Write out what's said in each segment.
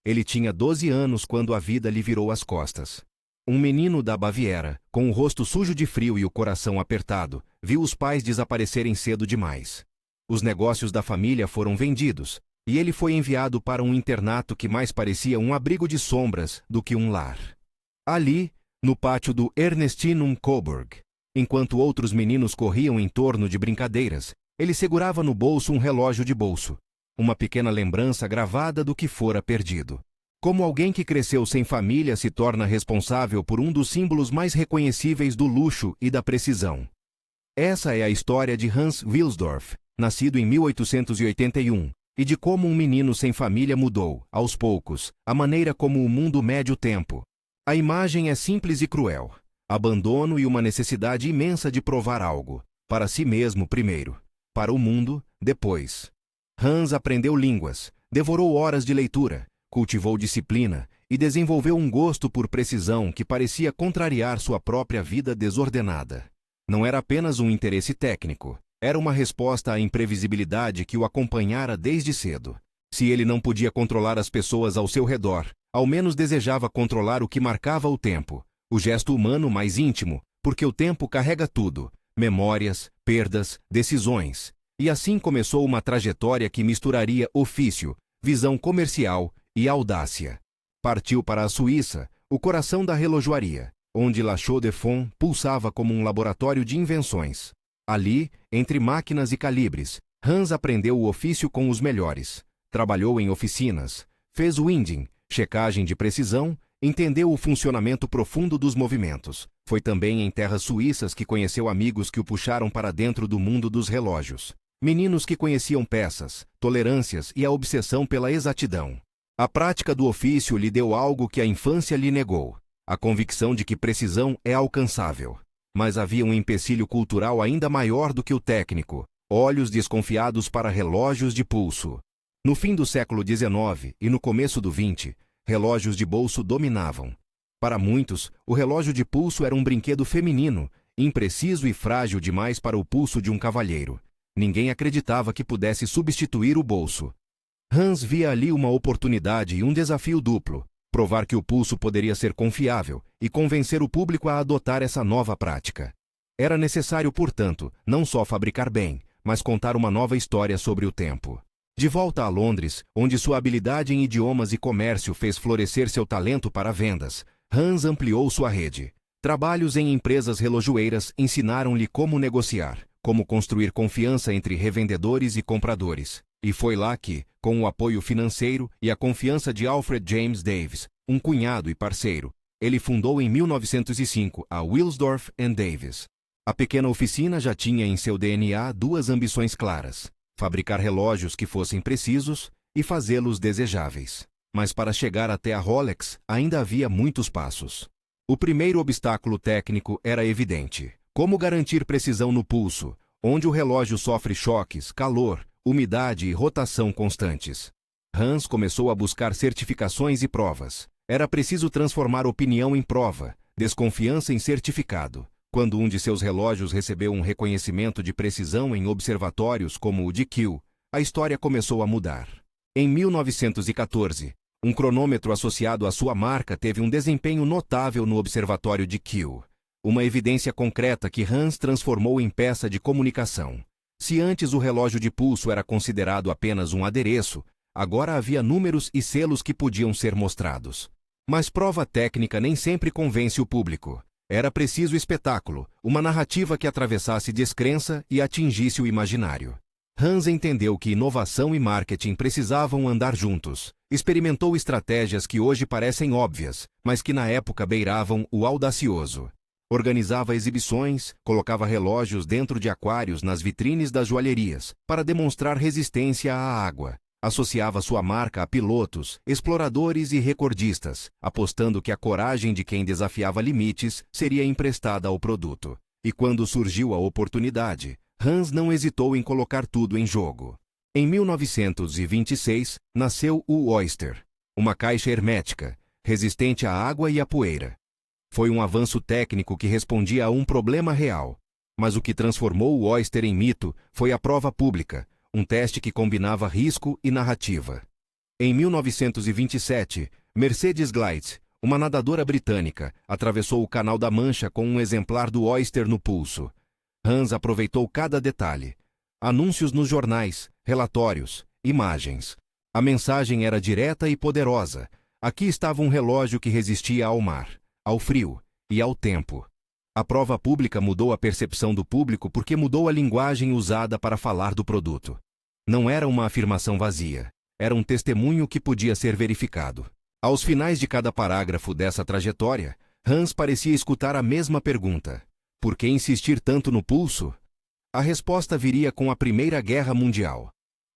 Ele tinha 12 anos quando a vida lhe virou as costas. Um menino da Baviera, com o rosto sujo de frio e o coração apertado, viu os pais desaparecerem cedo demais. Os negócios da família foram vendidos, e ele foi enviado para um internato que mais parecia um abrigo de sombras do que um lar. Ali, no pátio do Ernestinum Coburg, enquanto outros meninos corriam em torno de brincadeiras, ele segurava no bolso um relógio de bolso, uma pequena lembrança gravada do que fora perdido. Como alguém que cresceu sem família se torna responsável por um dos símbolos mais reconhecíveis do luxo e da precisão. Essa é a história de Hans Wilsdorf, nascido em 1881, e de como um menino sem família mudou, aos poucos, a maneira como o mundo mede o tempo. A imagem é simples e cruel. Abandono e uma necessidade imensa de provar algo, para si mesmo primeiro, para o mundo depois. Hans aprendeu línguas, devorou horas de leitura, cultivou disciplina e desenvolveu um gosto por precisão que parecia contrariar sua própria vida desordenada. Não era apenas um interesse técnico, era uma resposta à imprevisibilidade que o acompanhara desde cedo. Se ele não podia controlar as pessoas ao seu redor, ao menos desejava controlar o que marcava o tempo, o gesto humano mais íntimo, porque o tempo carrega tudo, memórias, perdas, decisões. E assim começou uma trajetória que misturaria ofício, visão comercial e audácia. Partiu para a Suíça, o coração da relojoaria, onde La Chaux-de-Fonds pulsava como um laboratório de invenções. Ali, entre máquinas e calibres, Hans aprendeu o ofício com os melhores. Trabalhou em oficinas, fez winding, checagem de precisão, entendeu o funcionamento profundo dos movimentos. Foi também em terras suíças que conheceu amigos que o puxaram para dentro do mundo dos relógios. Meninos que conheciam peças, tolerâncias e a obsessão pela exatidão. A prática do ofício lhe deu algo que a infância lhe negou, a convicção de que precisão é alcançável. Mas havia um empecilho cultural ainda maior do que o técnico, olhos desconfiados para relógios de pulso. No fim do século XIX e no começo do XX, relógios de bolso dominavam. Para muitos, o relógio de pulso era um brinquedo feminino, impreciso e frágil demais para o pulso de um cavalheiro. Ninguém acreditava que pudesse substituir o bolso. Hans via ali uma oportunidade e um desafio duplo: provar que o pulso poderia ser confiável e convencer o público a adotar essa nova prática. Era necessário, portanto, não só fabricar bem, mas contar uma nova história sobre o tempo. De volta a Londres, onde sua habilidade em idiomas e comércio fez florescer seu talento para vendas, Hans ampliou sua rede. Trabalhos em empresas relojoeiras ensinaram-lhe como negociar, como construir confiança entre revendedores e compradores. E foi lá que, com o apoio financeiro e a confiança de Alfred James Davis, um cunhado e parceiro, ele fundou em 1905 a Wilsdorf Davis. A pequena oficina já tinha em seu DNA duas ambições claras: fabricar relógios que fossem precisos e fazê-los desejáveis. Mas para chegar até a Rolex, ainda havia muitos passos. O primeiro obstáculo técnico era evidente: como garantir precisão no pulso, onde o relógio sofre choques, calor, umidade e rotação constantes. Hans começou a buscar certificações e provas. Era preciso transformar opinião em prova, desconfiança em certificado. Quando um de seus relógios recebeu um reconhecimento de precisão em observatórios como o de Kew, a história começou a mudar. Em 1914, um cronômetro associado à sua marca teve um desempenho notável no observatório de Kew. Uma evidência concreta que Hans transformou em peça de comunicação. Se antes o relógio de pulso era considerado apenas um adereço, agora havia números e selos que podiam ser mostrados. Mas prova técnica nem sempre convence o público. Era preciso espetáculo, uma narrativa que atravessasse descrença e atingisse o imaginário. Hans entendeu que inovação e marketing precisavam andar juntos. Experimentou estratégias que hoje parecem óbvias, mas que na época beiravam o audacioso. Organizava exibições, colocava relógios dentro de aquários nas vitrines das joalherias, para demonstrar resistência à água. Associava sua marca a pilotos, exploradores e recordistas, apostando que a coragem de quem desafiava limites seria emprestada ao produto. E quando surgiu a oportunidade, Hans não hesitou em colocar tudo em jogo. Em 1926, nasceu o Oyster, uma caixa hermética, resistente à água e à poeira. Foi um avanço técnico que respondia a um problema real. Mas o que transformou o Oyster em mito foi a prova pública, um teste que combinava risco e narrativa. Em 1927, Mercedes Gleitz, uma nadadora britânica, atravessou o Canal da Mancha com um exemplar do Oyster no pulso. Hans aproveitou cada detalhe. Anúncios nos jornais, relatórios, imagens. A mensagem era direta e poderosa. Aqui estava um relógio que resistia ao mar, ao frio e ao tempo. A prova pública mudou a percepção do público porque mudou a linguagem usada para falar do produto. Não era uma afirmação vazia. Era um testemunho que podia ser verificado. Aos finais de cada parágrafo dessa trajetória, Hans parecia escutar a mesma pergunta. Por que insistir tanto no pulso? A resposta viria com a Primeira Guerra Mundial.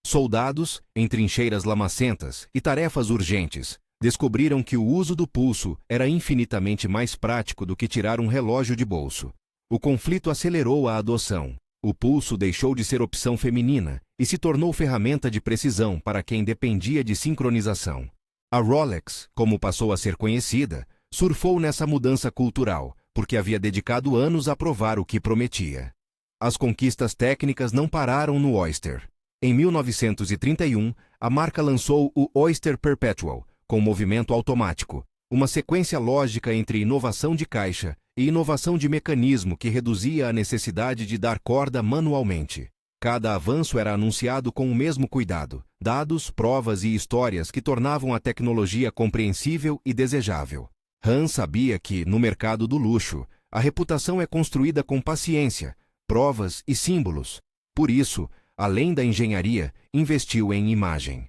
Soldados, em trincheiras lamacentas e tarefas urgentes, descobriram que o uso do pulso era infinitamente mais prático do que tirar um relógio de bolso. O conflito acelerou a adoção. O pulso deixou de ser opção feminina e se tornou ferramenta de precisão para quem dependia de sincronização. A Rolex, como passou a ser conhecida, surfou nessa mudança cultural, porque havia dedicado anos a provar o que prometia. As conquistas técnicas não pararam no Oyster. Em 1931, a marca lançou o Oyster Perpetual, com movimento automático, uma sequência lógica entre inovação de caixa e inovação de mecanismo que reduzia a necessidade de dar corda manualmente. Cada avanço era anunciado com o mesmo cuidado, dados, provas e histórias que tornavam a tecnologia compreensível e desejável. Hans sabia que, no mercado do luxo, a reputação é construída com paciência, provas e símbolos. Por isso, além da engenharia, investiu em imagem.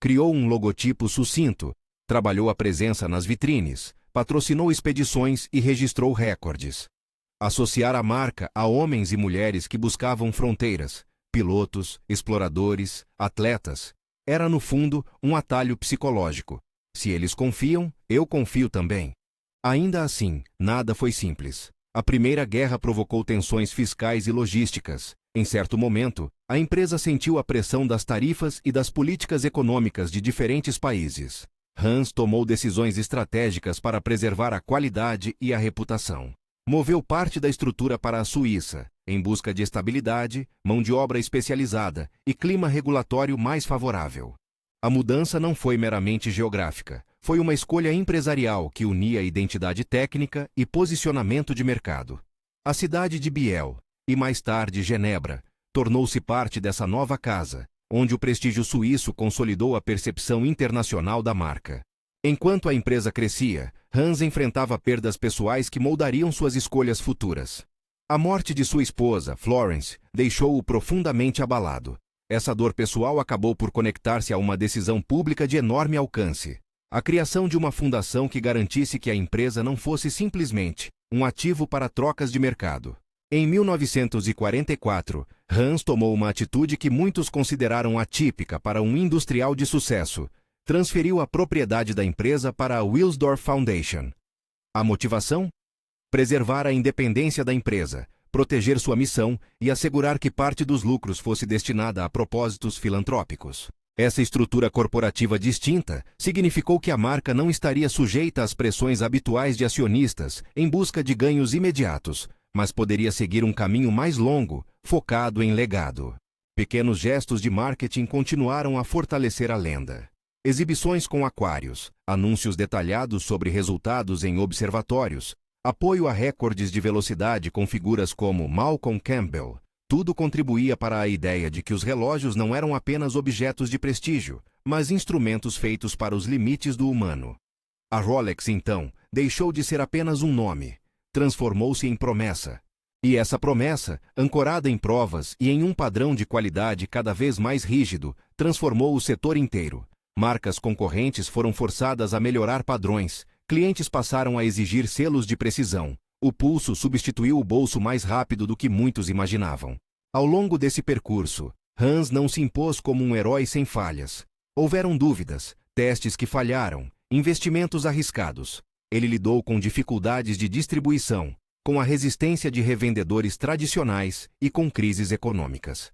Criou um logotipo sucinto, trabalhou a presença nas vitrines, patrocinou expedições e registrou recordes. Associar a marca a homens e mulheres que buscavam fronteiras, pilotos, exploradores, atletas, era no fundo um atalho psicológico. Se eles confiam, eu confio também. Ainda assim, nada foi simples. A Primeira Guerra provocou tensões fiscais e logísticas. Em certo momento, a empresa sentiu a pressão das tarifas e das políticas econômicas de diferentes países. Hans tomou decisões estratégicas para preservar a qualidade e a reputação. Moveu parte da estrutura para a Suíça, em busca de estabilidade, mão de obra especializada e clima regulatório mais favorável. A mudança não foi meramente geográfica, foi uma escolha empresarial que unia identidade técnica e posicionamento de mercado. A cidade de Biel, e mais tarde Genebra, tornou-se parte dessa nova casa, onde o prestígio suíço consolidou a percepção internacional da marca. Enquanto a empresa crescia, Hans enfrentava perdas pessoais que moldariam suas escolhas futuras. A morte de sua esposa, Florence, deixou-o profundamente abalado. Essa dor pessoal acabou por conectar-se a uma decisão pública de enorme alcance: a criação de uma fundação que garantisse que a empresa não fosse simplesmente um ativo para trocas de mercado. Em 1944, Hans tomou uma atitude que muitos consideraram atípica para um industrial de sucesso: transferiu a propriedade da empresa para a Wilsdorf Foundation. A motivação? Preservar a independência da empresa, proteger sua missão e assegurar que parte dos lucros fosse destinada a propósitos filantrópicos. Essa estrutura corporativa distinta significou que a marca não estaria sujeita às pressões habituais de acionistas em busca de ganhos imediatos, mas poderia seguir um caminho mais longo, focado em legado. Pequenos gestos de marketing continuaram a fortalecer a lenda. Exibições com aquários, anúncios detalhados sobre resultados em observatórios, apoio a recordes de velocidade com figuras como Malcolm Campbell. Tudo contribuía para a ideia de que os relógios não eram apenas objetos de prestígio, mas instrumentos feitos para os limites do humano. A Rolex, então, deixou de ser apenas um nome. Transformou-se em promessa. E essa promessa, ancorada em provas e em um padrão de qualidade cada vez mais rígido, transformou o setor inteiro. Marcas concorrentes foram forçadas a melhorar padrões, clientes passaram a exigir selos de precisão. O pulso substituiu o bolso mais rápido do que muitos imaginavam. Ao longo desse percurso, Hans não se impôs como um herói sem falhas. Houveram dúvidas, testes que falharam, investimentos arriscados. Ele lidou com dificuldades de distribuição, com a resistência de revendedores tradicionais e com crises econômicas.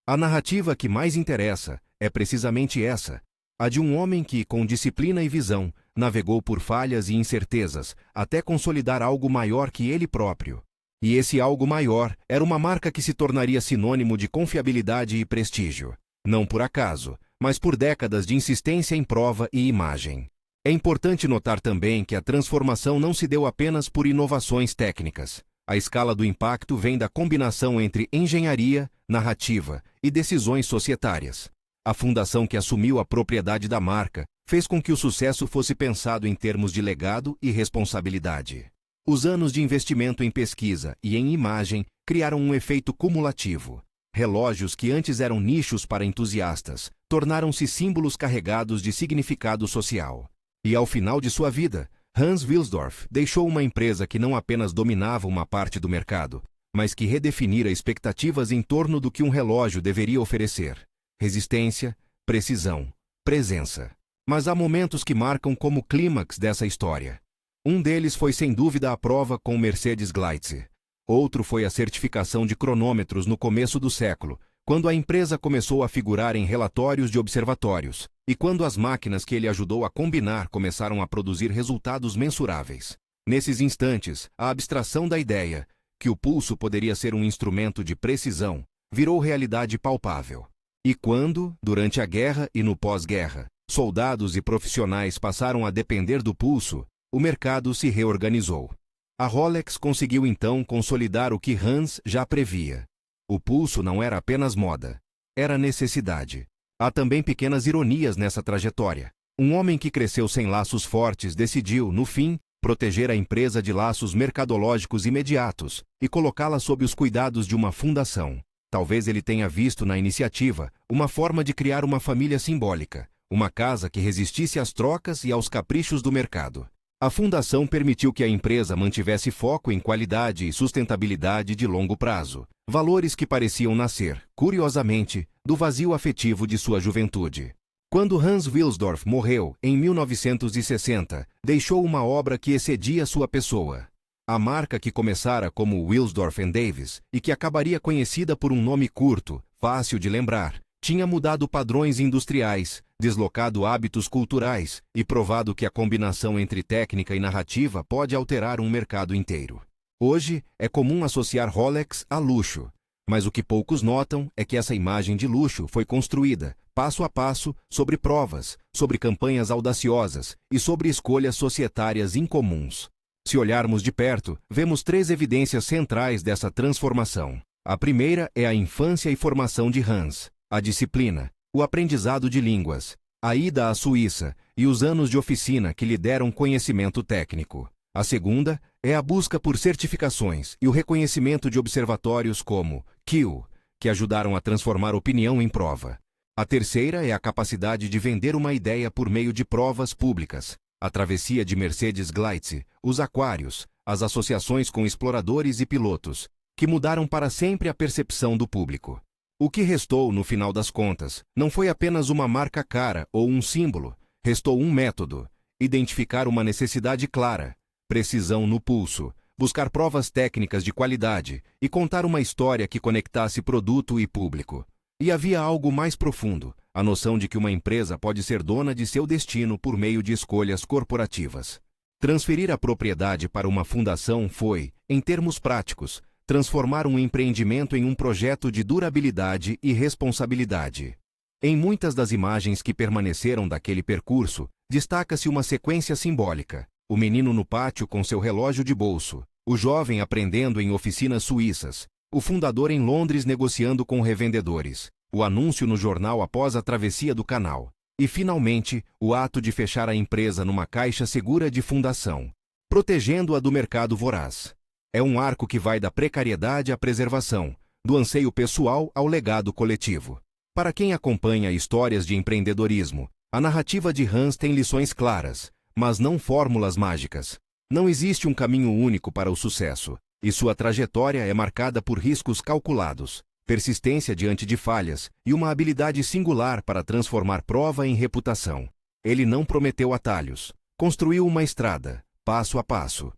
A narrativa que mais interessa é precisamente essa: a de um homem que, com disciplina e visão, navegou por falhas e incertezas até consolidar algo maior que ele próprio. E esse algo maior era uma marca que se tornaria sinônimo de confiabilidade e prestígio. Não por acaso, mas por décadas de insistência em prova e imagem. É importante notar também que a transformação não se deu apenas por inovações técnicas. A escala do impacto vem da combinação entre engenharia, narrativa e decisões societárias. A fundação que assumiu a propriedade da marca fez com que o sucesso fosse pensado em termos de legado e responsabilidade. Os anos de investimento em pesquisa e em imagem criaram um efeito cumulativo. Relógios que antes eram nichos para entusiastas tornaram-se símbolos carregados de significado social. E ao final de sua vida, Hans Wilsdorf deixou uma empresa que não apenas dominava uma parte do mercado, mas que redefinira expectativas em torno do que um relógio deveria oferecer: resistência, precisão, presença. Mas há momentos que marcam como clímax dessa história. Um deles foi sem dúvida a prova com o Mercedes Gleitze. Outro foi a certificação de cronômetros no começo do século, quando a empresa começou a figurar em relatórios de observatórios, e quando as máquinas que ele ajudou a combinar começaram a produzir resultados mensuráveis. Nesses instantes, a abstração da ideia, que o pulso poderia ser um instrumento de precisão, virou realidade palpável. E quando, durante a guerra e no pós-guerra, soldados e profissionais passaram a depender do pulso, o mercado se reorganizou. A Rolex conseguiu então consolidar o que Hans já previa. O pulso não era apenas moda, era necessidade. Há também pequenas ironias nessa trajetória. Um homem que cresceu sem laços fortes decidiu, no fim, proteger a empresa de laços mercadológicos imediatos e colocá-la sob os cuidados de uma fundação. Talvez ele tenha visto na iniciativa uma forma de criar uma família simbólica, uma casa que resistisse às trocas e aos caprichos do mercado. A fundação permitiu que a empresa mantivesse foco em qualidade e sustentabilidade de longo prazo, valores que pareciam nascer, curiosamente, do vazio afetivo de sua juventude. Quando Hans Wilsdorf morreu, em 1960, deixou uma obra que excedia sua pessoa. A marca que começara como Wilsdorf Davis e que acabaria conhecida por um nome curto, fácil de lembrar, tinha mudado padrões industriais, deslocado hábitos culturais e provado que a combinação entre técnica e narrativa pode alterar um mercado inteiro. Hoje, é comum associar Rolex a luxo, mas o que poucos notam é que essa imagem de luxo foi construída, passo a passo, sobre provas, sobre campanhas audaciosas e sobre escolhas societárias incomuns. Se olharmos de perto, vemos 3 evidências centrais dessa transformação. A primeira é a infância e formação de Hans, a disciplina, o aprendizado de línguas, a ida à Suíça e os anos de oficina que lhe deram conhecimento técnico. A segunda é a busca por certificações e o reconhecimento de observatórios como Kew, que ajudaram a transformar opinião em prova. A terceira é a capacidade de vender uma ideia por meio de provas públicas. A travessia de Mercedes Gleitze, os aquários, as associações com exploradores e pilotos, que mudaram para sempre a percepção do público. O que restou, no final das contas, não foi apenas uma marca cara ou um símbolo, restou um método: identificar uma necessidade clara, precisão no pulso, buscar provas técnicas de qualidade e contar uma história que conectasse produto e público. E havia algo mais profundo, a noção de que uma empresa pode ser dona de seu destino por meio de escolhas corporativas. Transferir a propriedade para uma fundação foi, em termos práticos, transformar um empreendimento em um projeto de durabilidade e responsabilidade. Em muitas das imagens que permaneceram daquele percurso, destaca-se uma sequência simbólica: o menino no pátio com seu relógio de bolso, o jovem aprendendo em oficinas suíças, o fundador em Londres negociando com revendedores, o anúncio no jornal após a travessia do canal, e, finalmente, o ato de fechar a empresa numa caixa segura de fundação, protegendo-a do mercado voraz. É um arco que vai da precariedade à preservação, do anseio pessoal ao legado coletivo. Para quem acompanha histórias de empreendedorismo, a narrativa de Hans tem lições claras, mas não fórmulas mágicas. Não existe um caminho único para o sucesso, e sua trajetória é marcada por riscos calculados, persistência diante de falhas e uma habilidade singular para transformar prova em reputação. Ele não prometeu atalhos, construiu uma estrada, passo a passo.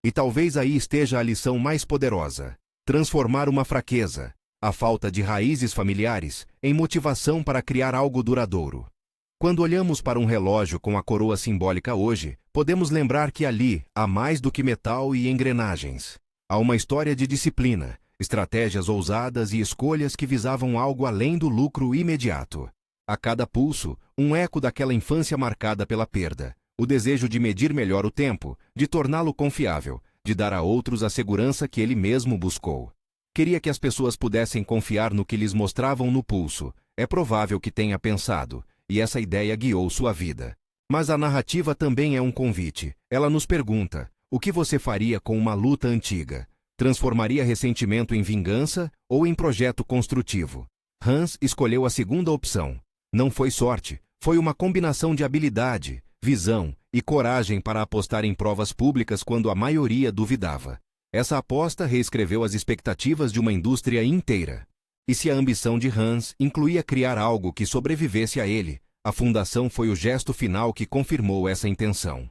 E talvez aí esteja a lição mais poderosa: transformar uma fraqueza, a falta de raízes familiares, em motivação para criar algo duradouro. Quando olhamos para um relógio com a coroa simbólica hoje, podemos lembrar que ali há mais do que metal e engrenagens. Há uma história de disciplina, estratégias ousadas e escolhas que visavam algo além do lucro imediato. A cada pulso, um eco daquela infância marcada pela perda, o desejo de medir melhor o tempo, de torná-lo confiável, de dar a outros a segurança que ele mesmo buscou. Queria que as pessoas pudessem confiar no que lhes mostravam no pulso. É provável que tenha pensado, e essa ideia guiou sua vida. Mas a narrativa também é um convite. Ela nos pergunta: o que você faria com uma luta antiga? Transformaria ressentimento em vingança ou em projeto construtivo? Hans escolheu a segunda opção. Não foi sorte, foi uma combinação de habilidade, visão e coragem para apostar em provas públicas quando a maioria duvidava. Essa aposta reescreveu as expectativas de uma indústria inteira. E se a ambição de Hans incluía criar algo que sobrevivesse a ele, a fundação foi o gesto final que confirmou essa intenção.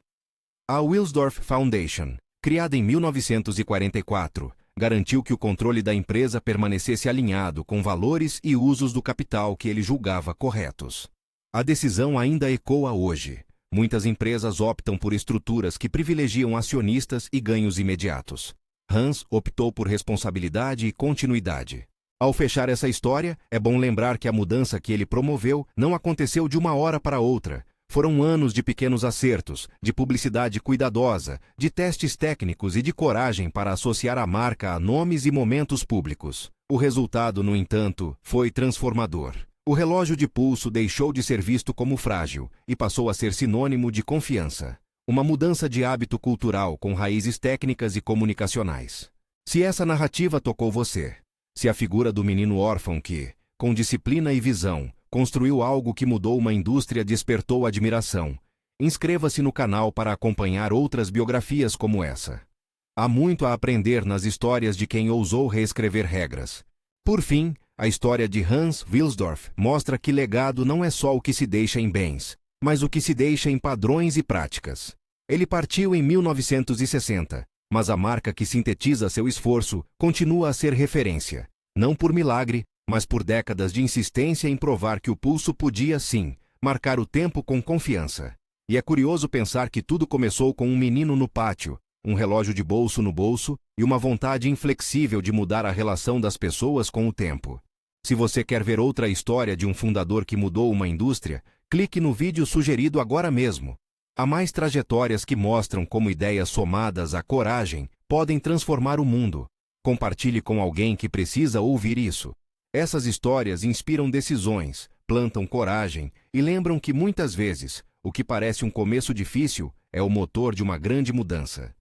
A Wilsdorf Foundation, criada em 1944, garantiu que o controle da empresa permanecesse alinhado com valores e usos do capital que ele julgava corretos. A decisão ainda ecoa hoje. Muitas empresas optam por estruturas que privilegiam acionistas e ganhos imediatos. Hans optou por responsabilidade e continuidade. Ao fechar essa história, é bom lembrar que a mudança que ele promoveu não aconteceu de uma hora para outra. Foram anos de pequenos acertos, de publicidade cuidadosa, de testes técnicos e de coragem para associar a marca a nomes e momentos públicos. O resultado, no entanto, foi transformador. O relógio de pulso deixou de ser visto como frágil e passou a ser sinônimo de confiança. Uma mudança de hábito cultural com raízes técnicas e comunicacionais. Se essa narrativa tocou você, se a figura do menino órfão que, com disciplina e visão, construiu algo que mudou uma indústria despertou admiração, inscreva-se no canal para acompanhar outras biografias como essa. Há muito a aprender nas histórias de quem ousou reescrever regras. Por fim, a história de Hans Wilsdorf mostra que legado não é só o que se deixa em bens, mas o que se deixa em padrões e práticas. Ele partiu em 1960, mas a marca que sintetiza seu esforço continua a ser referência, não por milagre, mas por décadas de insistência em provar que o pulso podia, sim, marcar o tempo com confiança. E é curioso pensar que tudo começou com um menino no pátio, um relógio de bolso no bolso e uma vontade inflexível de mudar a relação das pessoas com o tempo. Se você quer ver outra história de um fundador que mudou uma indústria, clique no vídeo sugerido agora mesmo. Há mais trajetórias que mostram como ideias somadas à coragem podem transformar o mundo. Compartilhe com alguém que precisa ouvir isso. Essas histórias inspiram decisões, plantam coragem e lembram que muitas vezes, o que parece um começo difícil é o motor de uma grande mudança.